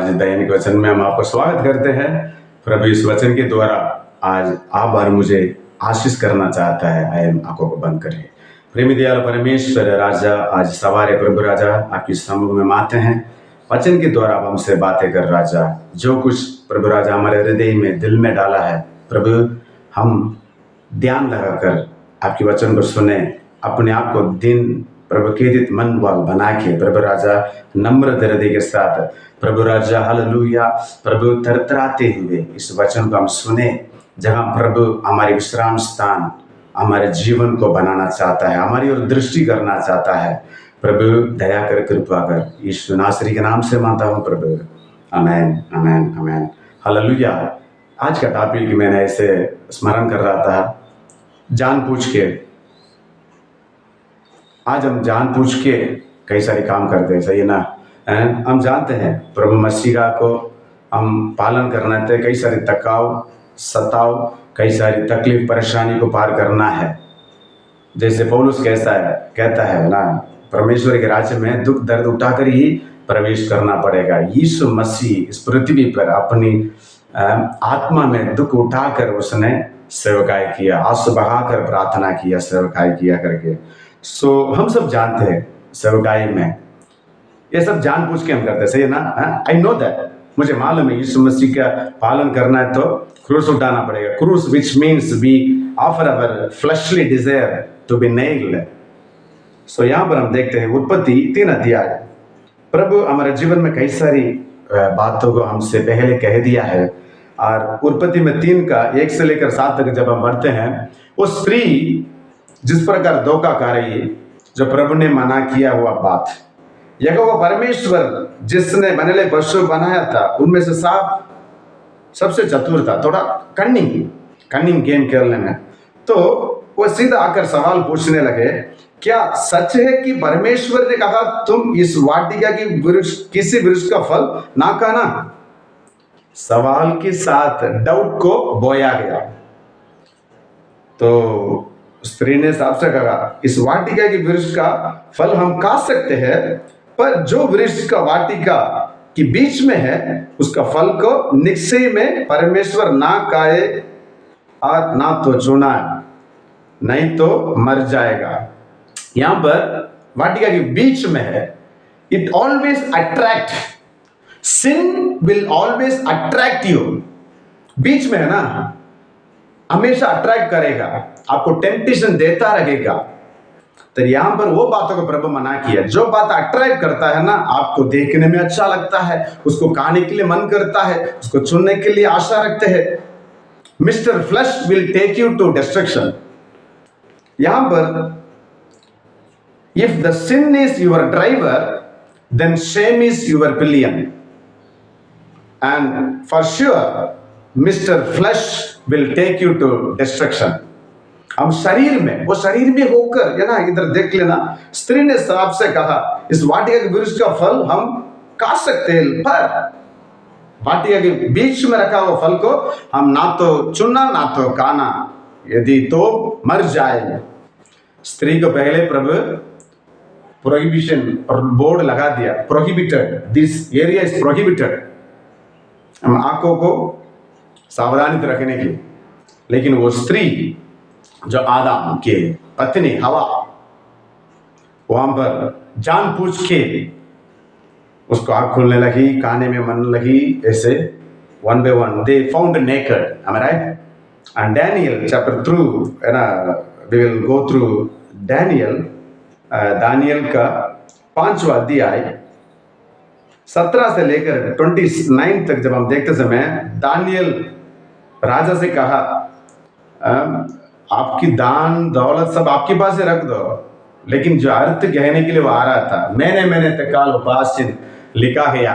आज दैनिक वचन में हम आपको स्वागत करते हैं। प्रभु इस वचन के द्वारा आज आप और मुझे आशीष करना चाहता है। आए आंखों को बंद करें। प्रेमी दयाल परमेश्वर राजा, आज सवारे प्रभु राजा आपकी समूह में आते हैं। वचन के द्वारा आप हमसे बातें कर राजा, जो कुछ प्रभु राजा हमारे हृदय में दिल में डाला है प्रभु, हम ध्यान लगाकर आपके वचन को सुने, अपने आप को दिन प्रभु केंद्रित मन वाल बना के प्रभु राजा नम्र हृदय के साथ प्रभु राजा हालेलुया प्रभु थरथराते हुए इस वचन को हम सुने, जहाँ प्रभु हमारे विश्राम स्थान हमारे जीवन को बनाना चाहता है, हमारी ओर दृष्टि करना चाहता है। प्रभु दया कर, कृपा कर, यीशु नासरी के नाम से मांगता हूँ प्रभु, आमेन आमेन आमेन हालेलुया। आज का टॉपिक मैंने ऐसे स्मरण कर रहा था, जानबूझ के। आज हम जानबूझ के कई सारे काम करते हैं, सही है ना। हम जानते हैं प्रभु मसीहा को हम पालन करना है, कई सारे तकाव सताव, कई सारी तकलीफ परेशानी को पार करना है। जैसे पौलुस कहता है ना, परमेश्वर के राज्य में दुख दर्द उठाकर ही प्रवेश करना पड़ेगा। यीशु मसीह इस पृथ्वी पर अपनी आत्मा में दुख उठाकर उसने सेवकाई किया, आंसू बहाकर प्रार्थना किया, सेवकाई किया करके। सो हम सब जानते हैं सेवकाई में ये सब जानबूझ के हम करते हैं, सही है ना। आई नो दैट, मुझे मालूम है यीशु मसीह का पालन करना है तो क्रूस उठाना पड़ेगा। क्रूस which means we offer our fleshly desire to be nailed. So यहाँ पर हम देखते हैं उत्पत्ति 3 अध्याय। प्रभु हमारे जीवन में कई सारी बातों को हमसे पहले कह दिया है, और उत्पत्ति में 3 का 1 से लेकर 7 तक जब हम पढ़ते हैं, वो स्त्री जिस प्रकार धोखा कर रही, जो प्रभु ने मना किया हुआ बात, यहोवा परमेश्वर जिसने बनेले पशु बनाया था उनमें से सांप सबसे चतुर था, थोड़ा कन्निंग गेम खेलने में। तो वो सीधा आकर सवाल पूछने लगे, क्या सच है कि परमेश्वर ने कहा तुम इस वाटिका की किसी वृक्ष का फल ना खाना? सवाल के साथ डाउट को बोया गया। तो स्त्री ने साफ से कहा, इस वाटिका की वृक्ष का फल हम खा सकते हैं, पर जो वृक्ष का वाटिका के बीच में है उसका फल को निश्चय में परमेश्वर ना खाए, और ना तो चुना, नहीं तो मर जाएगा। यहां पर वाटिका के बीच में है। It always attract, sin will always attract you. बीच में है ना, हमेशा अट्रैक्ट करेगा, आपको टेम्पटेशन देता रहेगा। तो यहां पर वो बातों को प्रभु मना किया। जो बात अट्रैक्ट करता है ना, आपको देखने में अच्छा लगता है, उसको खाने के लिए मन करता है, उसको चुनने के लिए आशा रखते हैं, Mister Flesh will take you to destruction. यहां पर if the sin is your driver, then shame is your pillion, and for sure Mister Flesh will take you to destruction. हम शरीर में, वो शरीर में होकर, है ना, इधर देख लेना, स्त्री ने साफ से कहा इस वाटिका के वृक्ष का फल हम खा सकते हैं, पर वाटिका के बीच में रखा हुआ फल को हम ना तो चुनना ना तो खाना, यदि तो मर जाए। स्त्री को पहले प्रभु प्रोहिबिशन और बोर्ड लगा दिया, prohibited, this area is prohibited, हम आंखों को सावधानी रखने की। लेकिन वो स्त्री जो आदम के पत्नी हवा, वहां पर जानबूझ के उसको आँख खोलने लगी, खाने में मन लगी, ऐसे one by one they found naked, am I right? And Daniel chapter through, है ना, we will go through Daniel का 5वां अध्याय 17 से लेकर 29 तक जब हम देखते समय, दानियल राजा से कहा आपकी दान दौलत सब आपके पास से रख दो, लेकिन जो अर्थ कहने के लिए वो आ रहा था, मैंने तकाल उपास चिन्ह लिखा गया।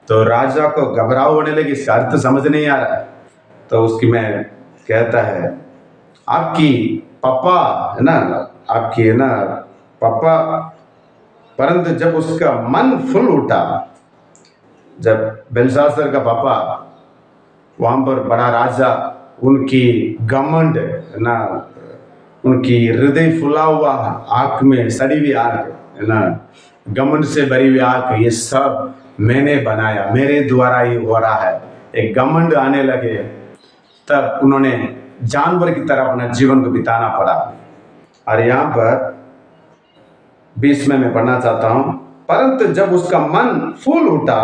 तो राजा को घबराव होने लगी, इसका अर्थ समझ नहीं आ रहा। तो उसकी में कहता है, आपकी पापा है ना, आपकी है ना पापा, परंतु जब उसका मन फुल उठा, जब बेलशास्सर का पापा वहां पर बड़ा राजा, उनकी घमंड ना, उनकी हृदय फुला हुआ, आंख में सड़ी हुई आंख है ना, घमंड से भरी हुई आंख, ये सब मैंने बनाया, मेरे द्वारा ही हो रहा है, एक घमंड आने लगे, तब उन्होंने जानवर की तरह अपना जीवन को बिताना पड़ा। और यहाँ पर 20 में मैं पढ़ना चाहता हूं, परंतु जब उसका मन फूल उठा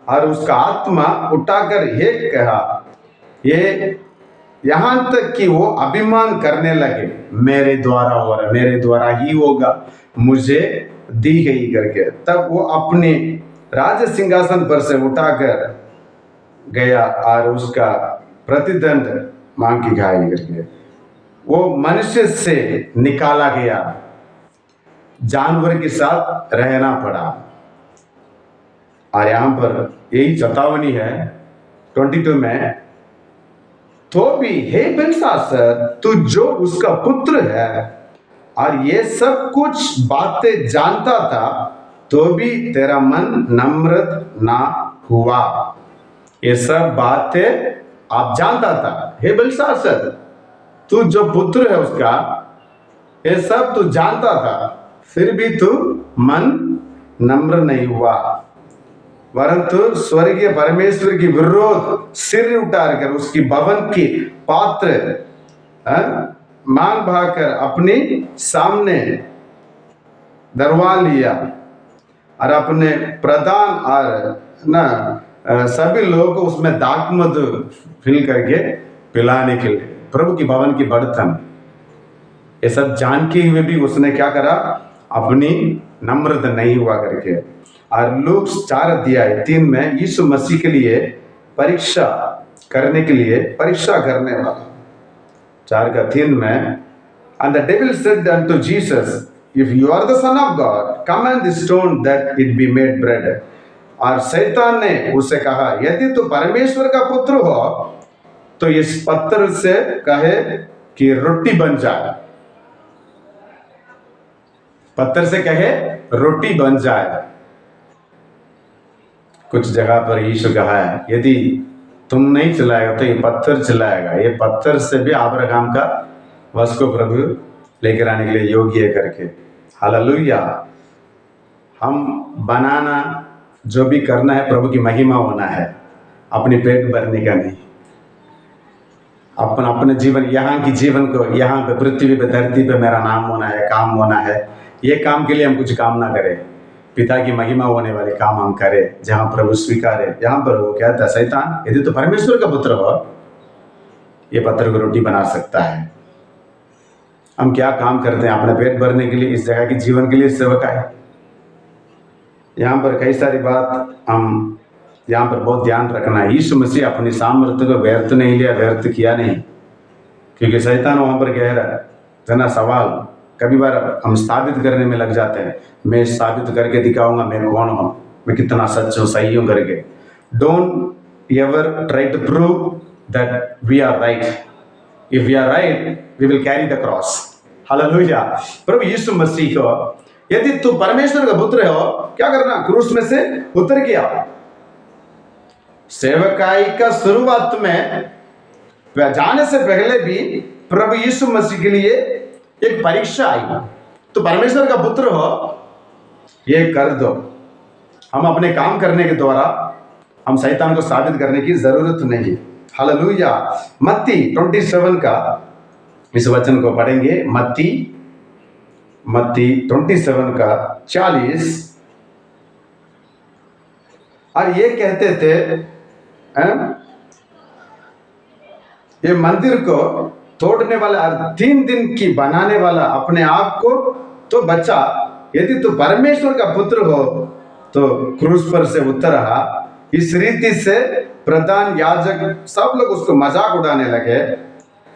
और उसका आत्मा उठाकर ये कहा, ये यहां तक कि वो अभिमान करने लगे, मेरे द्वारा हो रहा, मेरे द्वारा ही होगा, मुझे दी गई करके। तब वो अपने राज सिंहासन पर से उठाकर गया और उसका प्रतिदंड मांग की खाई करके वो मनुष्य से निकाला गया, जानवर के साथ रहना पड़ा। और यहां पर यही चेतावनी है 22 में, तो भी हे बेलशास्सर, तू जो उसका पुत्र है और ये सब कुछ बातें जानता था, तो भी तेरा मन नम्र ना हुआ। ये सब बातें आप जानता था, हे बेलशास्सर, तू जो पुत्र है उसका, ये सब तू जानता था, फिर भी तू मन नम्र नहीं हुआ, परंतु स्वर्गीय परमेश्वर की विरोध सिर उठाकर उसकी भवन की पात्र मांग भाकर अपने सामने दरवा लिया और अपने प्रधान और सभी लोगों को उसमें दाखमद फिल करके पिलाने के लिए, प्रभु की भवन की बढ़तन, ये सब जान के हुए भी उसने क्या करा, अपनी नम्रता नहीं हुआ करके। और लूक 4:3 में यीशु मसीह के लिए परीक्षा करने वाला 4:3 में, and the devil said unto Jesus, if you are the son of God, command the stone that it be made bread। और शैतान ने उसे कहा, यदि तू परमेश्वर का पुत्र हो तो इस पत्थर से कहे कि रोटी बन जाए, पत्थर से कहे रोटी बन जाए। कुछ जगह पर यीशु कहा है, यदि तुम नहीं चलाएगा तो ये पत्थर चलाएगा। ये पत्थर से भी अब्राहम का वंश को प्रभु लेकर आने के लिए योग्य है करके। हालेलुया। हम बनाना जो भी करना है, प्रभु की महिमा होना है, अपनी पेट भरने का नहीं। अपने जीवन, यहाँ की जीवन को, यहाँ पे पृथ्वी पे धरती पे मेरा नाम होना है, काम होना है, ये काम के लिए हम कुछ काम ना करें, पिता की महिमा होने वाले काम हम करें, जहाँ प्रभु स्वीकारे। यहाँ पर वो कहता है, शैतान, यदि तो परमेश्वर का पुत्र हो, ये पत्थर को रोटी बना सकता है। हम क्या काम करते हैं अपने पेट भरने के लिए, इस जगह के जीवन के लिए सेवक है। यहाँ पर कई सारी बात हम यहाँ पर बहुत ध्यान रखना है। यीशु मसीह अपनी सामर्थ्य को व्यर्थ नहीं लिया, व्यर्थ किया नहीं, क्योंकि शैतान वहाँ पर कह रहा है जना सवाल, कभी बार हम स्थापित करने में लग जाते हैं, मैं स्थापित करके दिखाऊंगा मैं कौन हूँ, मैं कितना सच हूँ, सही हूँ करके। Don't ever try to prove that we are right. If we are right, we will carry the cross. हालेलुया। प्रभु यीशु मसीह को, यदि तू परमेश्वर का पुत्र हो, क्या करना, क्रूस में से उतर गया। सेवकाई का शुरुआत में जाने से पहले भी प्रभु यीशु मसीह के लिए एक परीक्षा आई। तो परमेश्वर का पुत्र हो, ये कर दो। हम अपने काम करने के द्वारा हम शैतान को साबित करने की जरूरत नहीं। हालेलुया। मत्ती 27 का इस वचन को पढ़ेंगे। मत्ती 27 का 40। और ये कहते थे, ये मंदिर को तोड़ने वाला और 3 दिन की बनाने वाला अपने आप को तो बचा, यदि तू परमेश्वर का पुत्र हो तो क्रूस पर से उतर रहा। इस रीति से प्रधान याजक सब लोग उसको मजाक उड़ाने लगे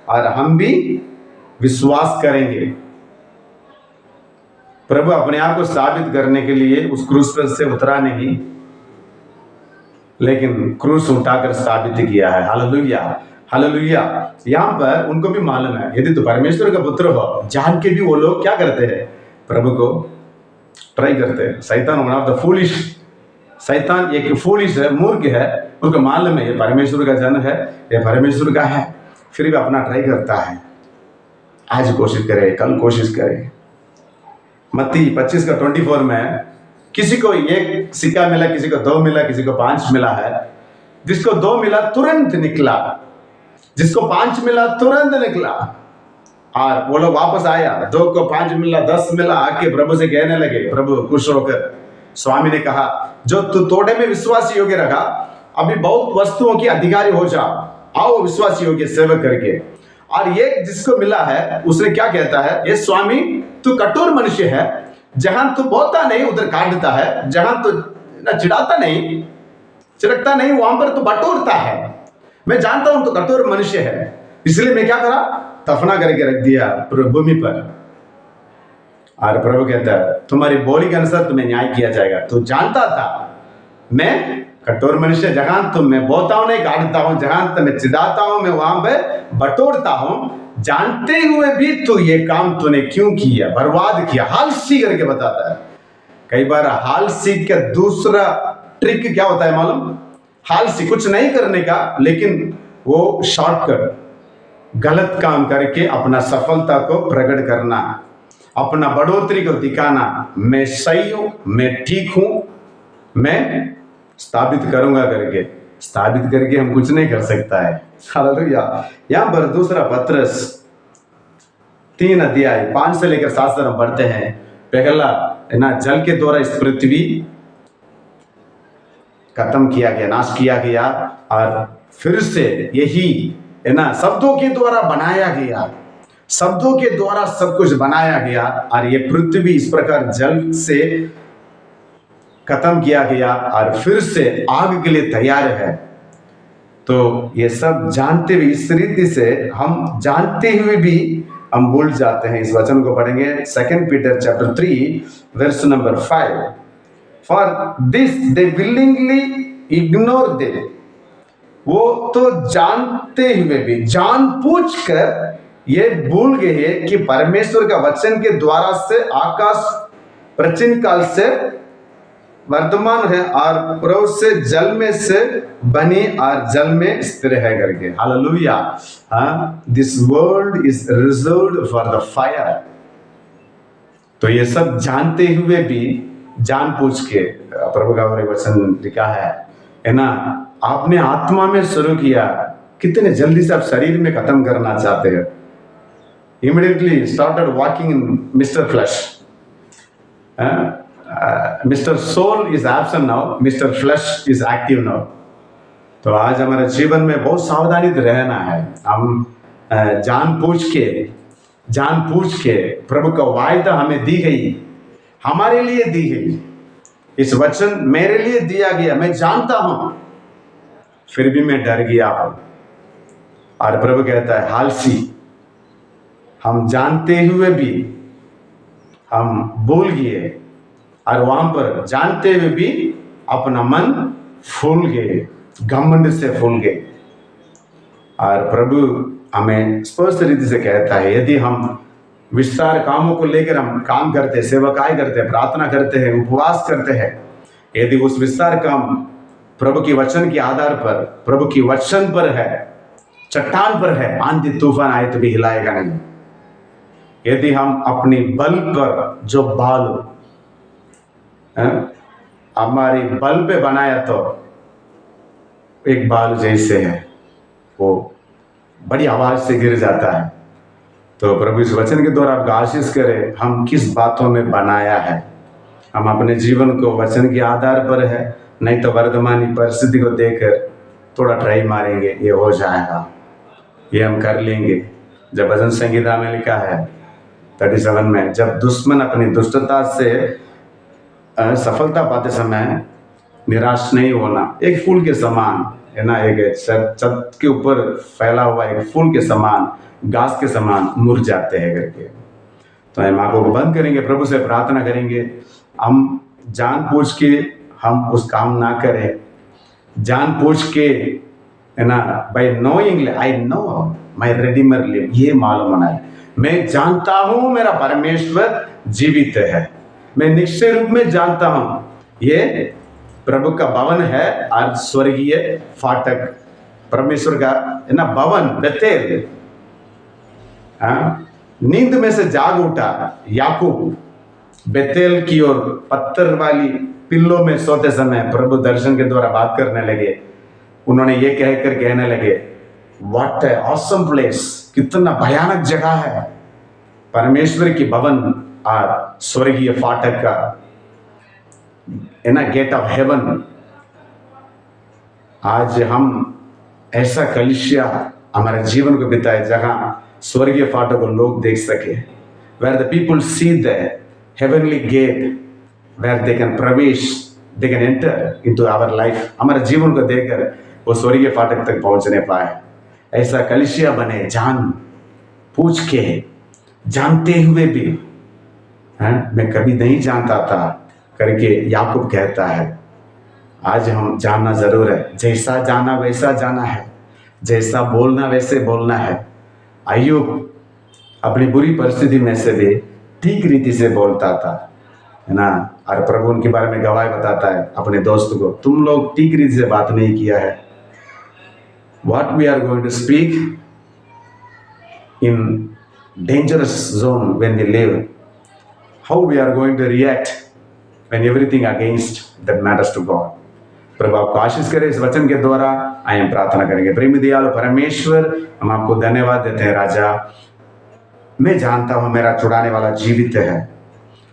और हम भी विश्वास करेंगे। प्रभु अपने आप को साबित करने के लिए उस क्रूस पर से उतरा नहीं, लेकिन क्रूस उठाकर साबित किया है। Hallelujah, hallelujah. यहाँ पर उनको भी मालूम है, यदि तो परमेश्वर का पुत्र हो, जान के भी वो लोग क्या करते हैं, प्रभु को ट्राई करते हैं। शैतान वन ऑफ द फूलिश, शैतान एक फूलिश है, मूर्ख है, उसको मालूम है ये परमेश्वर का जन है, ये परमेश्वर का है, फिर भी अपना ट्राई करता है। आज कोशिश करे, कल कोशिश करे। मत्ती 25 का 24 में किसी को 1 सिक्का मिला, किसी को 2 मिला, किसी को 5 मिला है। जिसको 2 मिला तुरंत निकला, जिसको 5 मिला तुरंत निकला। और वो लोग वापस आया, 2 को 5 मिला, 10 मिला, आके प्रभु से कहने लगे। प्रभु खुश होकर, स्वामी ने कहा, जो तू थोड़े में विश्वास योग्य रखा, अभी बहुत वस्तुओं की अधिकारी हो जा, आओ विश्वास योग्य सेवक करके। और ये जिसको मिला है उसने क्या कहता है, ये स्वामी तू कठोर मनुष्य है, जहां तू बोता नहीं उधर काटता है, जहां तू ना चिढ़ाता नहीं, चिढ़कता नहीं, वहां पर तू बटोरता है। मैं जानता हूं तू कठोर मनुष्य है, इसलिए मैं क्या करा, दफना करके रख दिया भूमि पर। और प्रभु कहता है, तुम्हारी बोली के अनुसार तुम्हें न्याय किया जाएगा। तू जानता था मैं कठोर मनुष्य, जहां तुम मैं बोता हूं नहीं काटता हूं, जहां तुम्हें चिढ़ाता हूं मैं वहां पे बटोरता हूं, जानते हुए भी तू ये काम तूने क्यों किया, बर्बाद किया। हालसी करके बताता है। कई बार हालसी का दूसरा ट्रिक क्या होता है मालूम, हालसी कुछ नहीं करने का, लेकिन वो शॉर्टकट, गलत काम करके अपना सफलता को प्रकट करना, अपना बढ़ोतरी को दिखाना। मैं सही हूं, मैं ठीक हूं, मैं स्थापित करूंगा करके। स्थापित करके हम कुछ नहीं कर सकता है। हालेलुया। यहां पर दूसरा पत्रस 3 अध्याय 5 से लेकर 7 तक हम पढ़ते हैं। पहला है ना, जल के द्वारा इस पृथ्वी खत्म किया गया, नाश किया गया, और फिर से यही है ना शब्दों के द्वारा बनाया गया, शब्दों के द्वारा सब कुछ बनाया गया, और ये पृथ्वी इस प्रकार जल से खत्म किया गया और फिर से आग के लिए तैयार है। तो ये सब जानते हुए, इस रीति से हम जानते हुए भी हम भूल जाते हैं। इस वचन को पढ़ेंगे 2 Peter chapter 3 verse number 5। For this they willingly ignore they, वो तो जानते हुए भी, जानबूझकर ये भूल गए कि परमेश्वर का वचन के द्वारा से आकाश प्राचीन काल से वर्तमान है और प्रभु से जल में से बनी और जल में स्थिर है करके। Hallelujah. This world is reserved for the fire. तो ये सब जानते हुए भी जानबूझ के प्रभु का वचन लिखा है ना, आपने आत्मा में शुरू किया, कितने जल्दी से आप शरीर में खत्म करना चाहते हो। Immediately started walking in Mister Flesh. Mister Soul is absent now, Mister Flesh is active now. तो आज हमारे जीवन में बहुत सावधानी से रहना है। हम जानबूझ के प्रभु का वायदा हमें दी गई, हमारे लिए दी गई। इस वचन मेरे लिए दिया गया, मैं जानता हूं, फिर भी मैं डर गया हूं। और प्रभु कहता है, हालसी, हम जानते हुए भी हम भूल गए, और वहां पर जानते हुए भी अपना मन फूल गए, घमंड से फूल गए। और प्रभु हमें स्पष्ट रीति से कहता है, यदि हम विस्तार कामों को लेकर हम काम करते हैं, सेवकाई करते हैं, प्रार्थना करते हैं, उपवास करते हैं, यदि उस विस्तार काम प्रभु की वचन के आधार पर, प्रभु की वचन पर है, चट्टान पर है, आंधी तूफान आए तो भी हिलाएगा नहीं। यदि हम अपनी बल पर जो बाल हमारी बल पे बनाया, तो एक बाल जैसे है, वो बड़ी आवाज से गिर जाता है। तो प्रभु इस वचन के द्वारा आपका आशीष करे, हम किस बातों में बनाया है। हम अपने जीवन को वचन के आधार पर है, नहीं तो वर्तमान परिस्थिति को देखकर थोड़ा ट्राई मारेंगे, ये हो जाएगा, ये हम कर लेंगे। जब भजन संगीता में लिखा है 37 में, जब दुश्मन अपनी दुष्टता से सफलता पाते समय निराश नहीं होना, एक फूल के समान है ना, एक छत के ऊपर फैला हुआ एक फूल के समान, घास के समान मुरझाते हैं करके। तो हम आंखों को बंद करेंगे, प्रभु से प्रार्थना करेंगे, हम जानबूझ के हम उस काम ना करें। जानबूझ के है ना, by knowingly I know my redeemer live, ये मालूम होना है, मैं जानता हूं मेरा परमेश्वर जीवित है। मैं निश्चय रूप में जानता हूं ये प्रभु का भवन है और स्वर्गीय फाटक, परमेश्वर का है ना भवन, बेतेल। नींद में से जाग उठा याकूब, बेतेल की ओर पत्थर वाली पिल्लों में सोते समय प्रभु दर्शन के द्वारा बात करने लगे। उन्होंने ये कहकर कहने लगे, व्हाट ए ऑसम प्लेस, कितना भयानक जगह है। परमेश्वर की भवन और स्वर्गीय फाटक का है ना, गेट ऑफ हेवन। आज हम ऐसा कलिसिया हमारे जीवन को बिताए जहां स्वर्गीय फाटक को लोग देख सके, where the people see the heavenly gate, where they can प्रवेश, they can enter into our life. हमारे जीवन को देखकर वो स्वर्गीय फाटक तक पहुंचने पाए। ऐसा कलिसिया बने, जान पूछ के, जानते हुए भी मैं कभी नहीं जानता था करके याकूब कहता है। आज हम जानना जरूर है, जैसा जाना वैसा जाना है, जैसा बोलना वैसे बोलना है। अय्यूब अपनी बुरी परिस्थिति में से भी ठीक रीति से बोलता था, है ना, और प्रभु उनके बारे में गवाही बताता है अपने दोस्त को, तुम लोग ठीक रीति से बात नहीं किया है। What we are going to speak in dangerous zone when we live, how we are going to react when everything against that matters to God। प्रभु आपको आशीष करे इस वचन के द्वारा। आइए हम प्रार्थना करेंगे। प्रेमी दयालु परमेश्वर, हम आपको धन्यवाद देते हैं राजा। मैं जानता हूं मेरा छुड़ाने वाला जीवित है।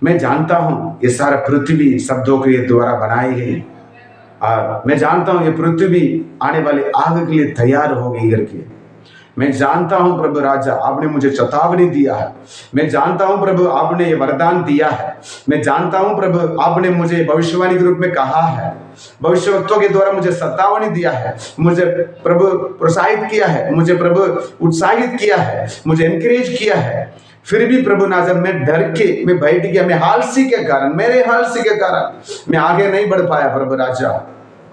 मैं जानता हूं ये सारा पृथ्वी शब्दों के द्वारा बनाई गई, और मैं जानता हूं ये पृथ्वी आने वाली आग के लिए तैयार हो गई करके। मैं जानता हूं प्रभु राजा, आपने मुझे चेतावनी दिया है। मैं जानता हूं प्रभु आपने ये वरदान दिया है। मैं जानता हूं प्रभु आपने मुझे भविष्यवाणी के रूप में कहा है, भविष्यवक्तों के द्वारा मुझे चेतावनी दिया है, मुझे प्रभु प्रोत्साहित किया है, मुझे प्रभु उत्साहित किया है, मुझे एनकरेज किया है। फिर भी प्रभु नाजर मैं डर के मैं बैठ गया, मैं आलसी के कारण, मेरे आलसी के कारण मैं आगे नहीं बढ़ पाया प्रभु राजा।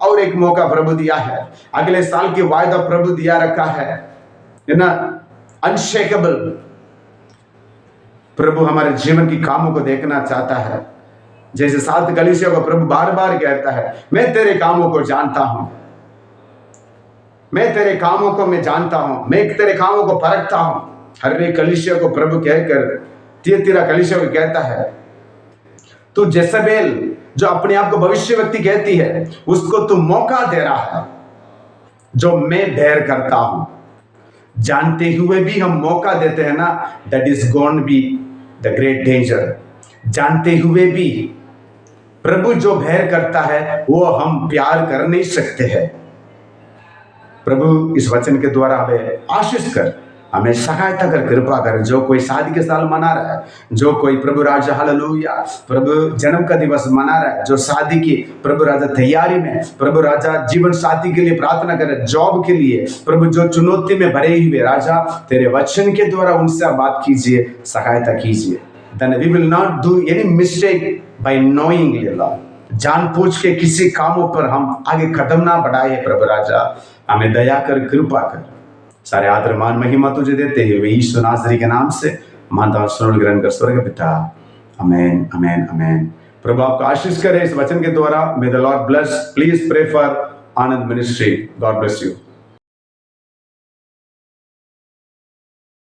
और एक मौका प्रभु दिया है, अगले साल की वायदा प्रभु दिया रखा है ना, अनशेकेबल। प्रभु हमारे जीवन की कामों को देखना चाहता है। जैसे सात कलीसिया को प्रभु बार बार कहता है, मैं तेरे कामों को जानता हूं, मैं तेरे कामों को मैं जानता हूं, मैं तेरे कामों को परखता हूं। हर एक कलीसिया को प्रभु कहकर तियतीरा कलीसिया को कहता है, तू जेजबेल जो अपने आप को भविष्यवक्ति कहती है, उसको तू मौका दे रहा है। जो मैं ढेर करता हूं, जानते हुए भी हम मौका देते हैं ना, that is gonna be the great danger. जानते हुए भी प्रभु जो भय करता है वो हम प्यार कर नहीं सकते हैं। प्रभु इस वचन के द्वारा हमें आशीष कर, हमें सहायता कर, कृपा कर। जो कोई शादी के साल मना रहा है, जो कोई प्रभु राजा हालेलुया प्रभु जन्म का दिवस मना रहा है, जो शादी की प्रभु राजा तैयारी में, प्रभु राजा जीवन साथी के लिए प्रार्थना कर, जॉब के लिए प्रभु जो चुनौती में भरे हुए राजा, तेरे वचन के द्वारा उनसे बात कीजिए, सहायता कीजिए। Then we will not do any mistake by knowingly Lord। जानबूझ के किसी कामों पर हम आगे कदम ना बढ़ाए प्रभु राजा, हमें दया कर, कृपा कर। सारे आदर मान महिमा तुझे देते हुए यीशु नासरी के नाम से मानता हूं, सुन ग्रहण कर स्वर्ग पिता, आमेन आमेन आमेन। प्रभु आपको आशीष करे इस वचन के द्वारा। May the Lord bless. Please pray for Anand ministry. God bless you.